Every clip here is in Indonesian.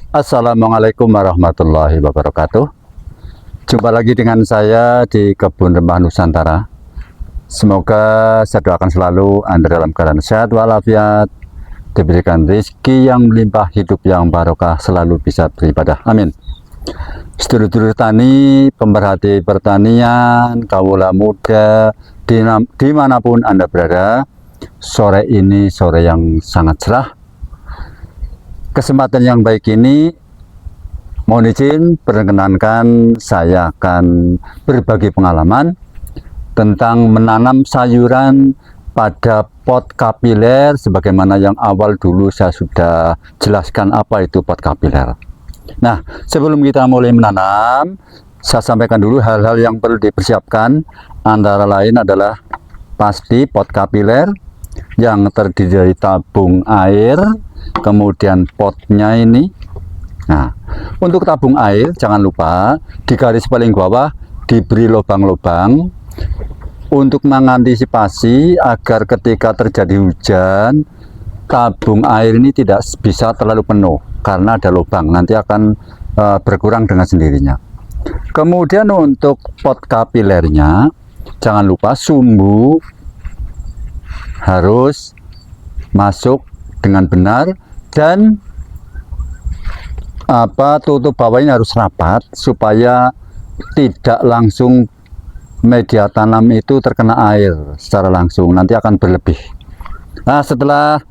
Assalamualaikum warahmatullahi wabarakatuh. Jumpa lagi dengan saya di Kebun Rempah Nusantara. Semoga saya doakan selalu Anda dalam keadaan sehat walafiat, diberikan rezeki yang melimpah, hidup yang barokah, selalu bisa beribadah. Amin. Sedulur-sedulur tani, pemerhati pertanian, kawula muda, dimanapun Anda berada, sore ini sore yang sangat cerah. Kesempatan yang baik ini, mohon izin perkenankan saya akan berbagi pengalaman tentang menanam sayuran pada pot kapiler, sebagaimana yang awal dulu saya sudah jelaskan apa itu pot kapiler. Nah, sebelum kita mulai menanam, saya sampaikan dulu hal-hal yang perlu dipersiapkan. Antara lain adalah pasti pot kapiler yang terdiri dari tabung air, kemudian potnya ini. Nah, untuk tabung air jangan lupa di garis paling bawah diberi lubang-lubang untuk mengantisipasi agar ketika terjadi hujan tabung air ini tidak bisa terlalu penuh karena ada lubang, nanti akan berkurang dengan sendirinya. Kemudian untuk pot kapilernya jangan lupa sumbu harus masuk dengan benar dan tutup bawahnya harus rapat supaya tidak langsung media tanam itu terkena air secara langsung, nanti akan berlebih. Nah, setelah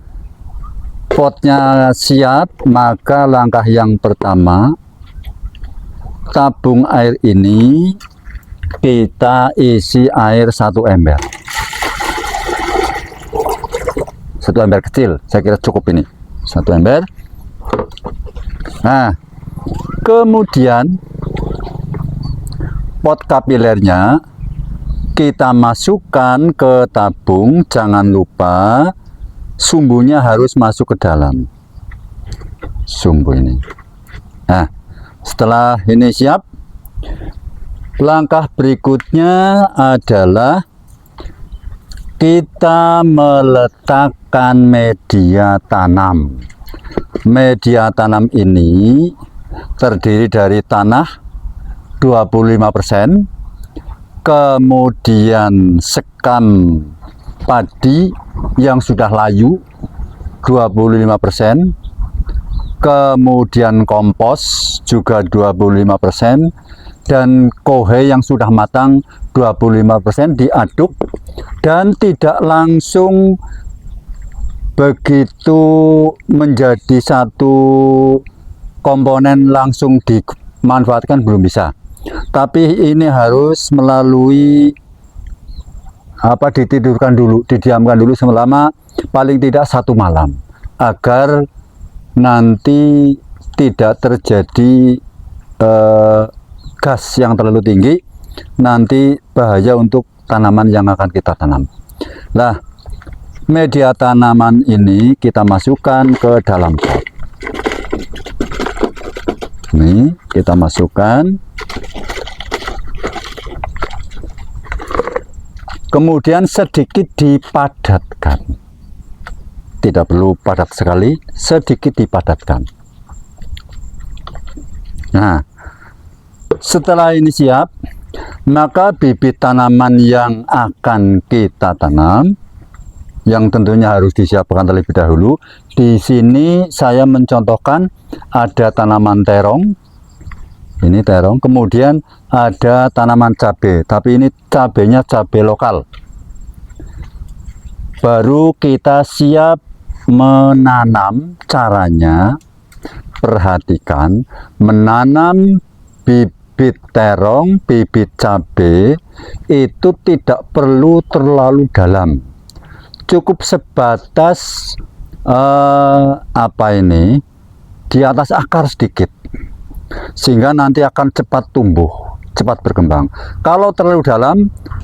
potnya siap, maka langkah yang pertama, tabung air ini kita isi air 1 ember. 1 ember kecil, saya kira cukup ini. 1 ember. Nah, kemudian pot kapilernya kita masukkan ke tabung. Jangan lupa sumbunya harus masuk ke dalam sumbu ini. Nah, setelah ini siap, langkah berikutnya adalah kita meletakkan media tanam. Media tanam ini terdiri dari tanah 25%, kemudian sekam padi yang sudah layu 25%, kemudian kompos juga 25%, dan kohe yang sudah matang 25%. Diaduk dan tidak langsung begitu menjadi satu komponen langsung dimanfaatkan, belum bisa. Tapi ini harus melalui ditidurkan dulu, didiamkan dulu selama paling tidak 1 malam agar nanti tidak terjadi gas yang terlalu tinggi, nanti bahaya untuk tanaman yang akan kita tanam. Nah, media tanaman ini kita masukkan ke dalam pot. Ini kita masukkan, kemudian sedikit dipadatkan, tidak perlu padat sekali, sedikit dipadatkan. Nah, setelah ini siap, maka bibit tanaman yang akan kita tanam, yang tentunya harus disiapkan terlebih dahulu. Di sini saya mencontohkan ada tanaman terong, ini terong, kemudian ada tanaman cabai, tapi ini cabainya cabai lokal. Baru kita siap menanam. Caranya, perhatikan, menanam bibit terong, bibit cabai itu tidak perlu terlalu dalam, cukup sebatas di atas akar sedikit, sehingga nanti akan cepat tumbuh, cepat berkembang. Kalau terlalu dalam,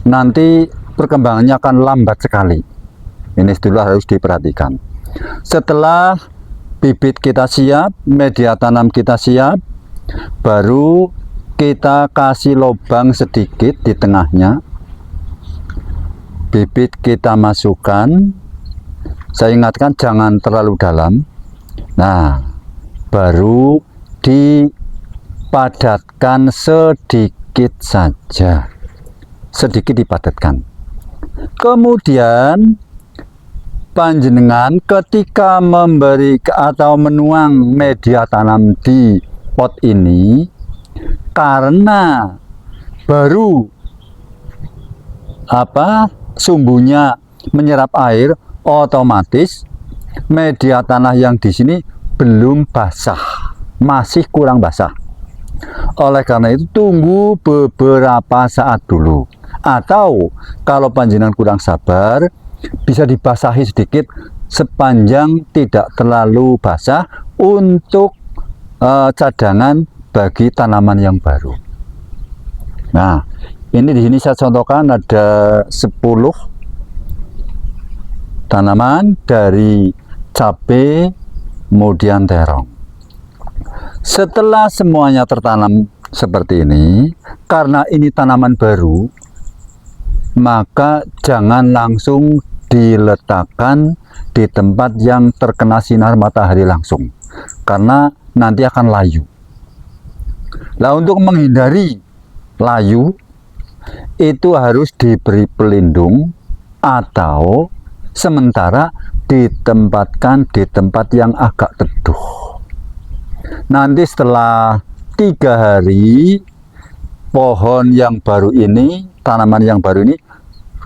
nanti perkembangannya akan lambat sekali. Ini dulu harus diperhatikan. Setelah bibit kita siap, media tanam kita siap, baru kita kasih lubang sedikit di tengahnya. Bibit kita masukkan, saya ingatkan jangan terlalu dalam. Nah, baru dipadatkan sedikit saja, sedikit dipadatkan. Kemudian panjenengan ketika memberi atau menuang media tanam di pot ini, karena baru sumbunya menyerap air, otomatis media tanah yang di sini belum basah, masih kurang basah. Oleh karena itu tunggu beberapa saat dulu, atau kalau panjenengan kurang sabar bisa dibasahi sedikit sepanjang tidak terlalu basah untuk cadangan bagi tanaman yang baru. Nah, ini di sini saya contohkan ada 10 tanaman dari cabai kemudian terong. Setelah semuanya tertanam seperti ini, karena ini tanaman baru, maka jangan langsung diletakkan di tempat yang terkena sinar matahari langsung, karena nanti akan layu. Nah, untuk menghindari layu itu harus diberi pelindung atau sementara ditempatkan di tempat yang agak teduh. Nanti setelah 3 hari pohon yang baru ini, tanaman yang baru ini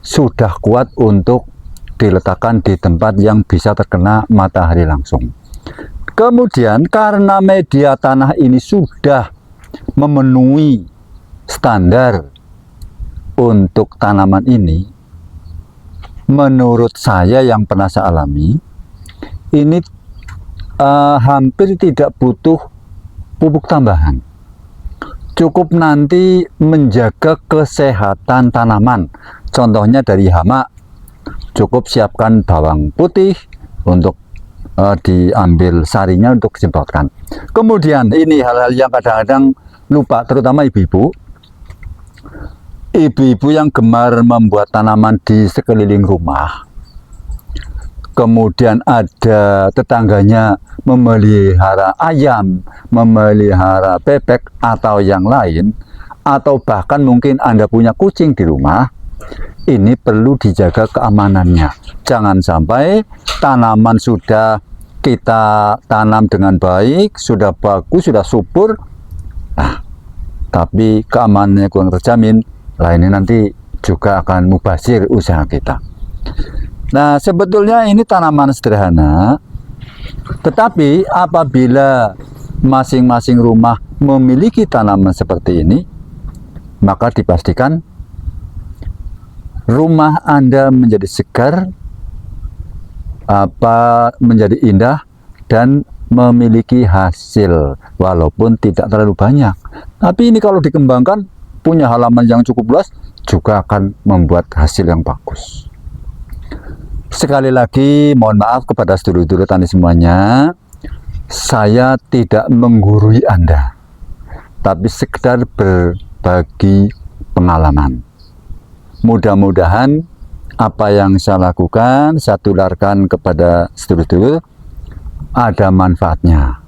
sudah kuat untuk diletakkan di tempat yang bisa terkena matahari langsung. Kemudian karena media tanah ini sudah memenuhi standar untuk tanaman ini, menurut saya yang pernah saya alami, ini hampir tidak butuh pupuk tambahan. Cukup nanti menjaga kesehatan tanaman. Contohnya dari hama, cukup siapkan bawang putih untuk diambil sarinya untuk disemprotkan. Kemudian ini hal-hal yang kadang-kadang lupa, terutama ibu-ibu. Ibu-ibu yang gemar membuat tanaman di sekeliling rumah. Kemudian ada tetangganya memelihara ayam, memelihara bebek atau yang lain, atau bahkan mungkin Anda punya kucing di rumah. Ini perlu dijaga keamanannya. Jangan sampai tanaman sudah kita tanam dengan baik, sudah bagus, sudah subur, tapi keamanannya kurang terjamin. Nah, ini nanti juga akan mubazir usaha kita. Nah, sebetulnya ini tanaman sederhana, tetapi apabila masing-masing rumah memiliki tanaman seperti ini, maka dipastikan rumah Anda menjadi segar, menjadi indah, dan memiliki hasil walaupun tidak terlalu banyak. Tapi ini kalau dikembangkan, punya halaman yang cukup luas, juga akan membuat hasil yang bagus. Sekali lagi mohon maaf kepada sedulur-sedulur tani semuanya, saya tidak menggurui Anda, tapi sekedar berbagi pengalaman. Mudah-mudahan apa yang saya lakukan, saya tularkan kepada sedulur-sedulur, ada manfaatnya.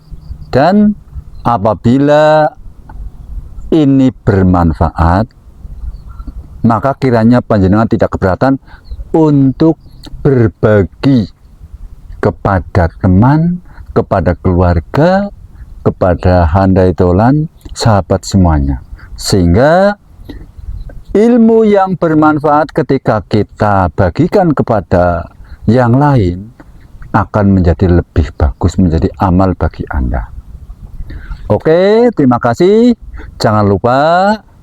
Dan apabila ini bermanfaat, maka kiranya panjenengan tidak keberatan untuk berbagi kepada teman, kepada keluarga, kepada handai tolan, sahabat semuanya. Sehingga ilmu yang bermanfaat ketika kita bagikan kepada yang lain akan menjadi lebih bagus, menjadi amal bagi Anda. Oke, terima kasih. Jangan lupa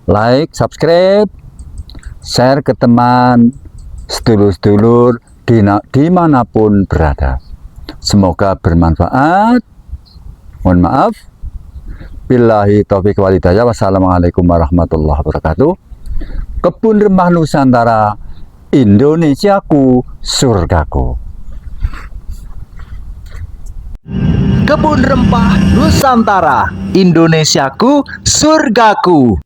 like, subscribe, share ke teman, sedulur-sedulur dimanapun berada. Semoga bermanfaat. Mohon maaf. Billahi taufiq wal hidayah. Wassalamualaikum warahmatullahi wabarakatuh. Kebun Rempah Nusantara, Indonesiaku, surgaku. Kebun Rempah Nusantara, Indonesiaku, surgaku.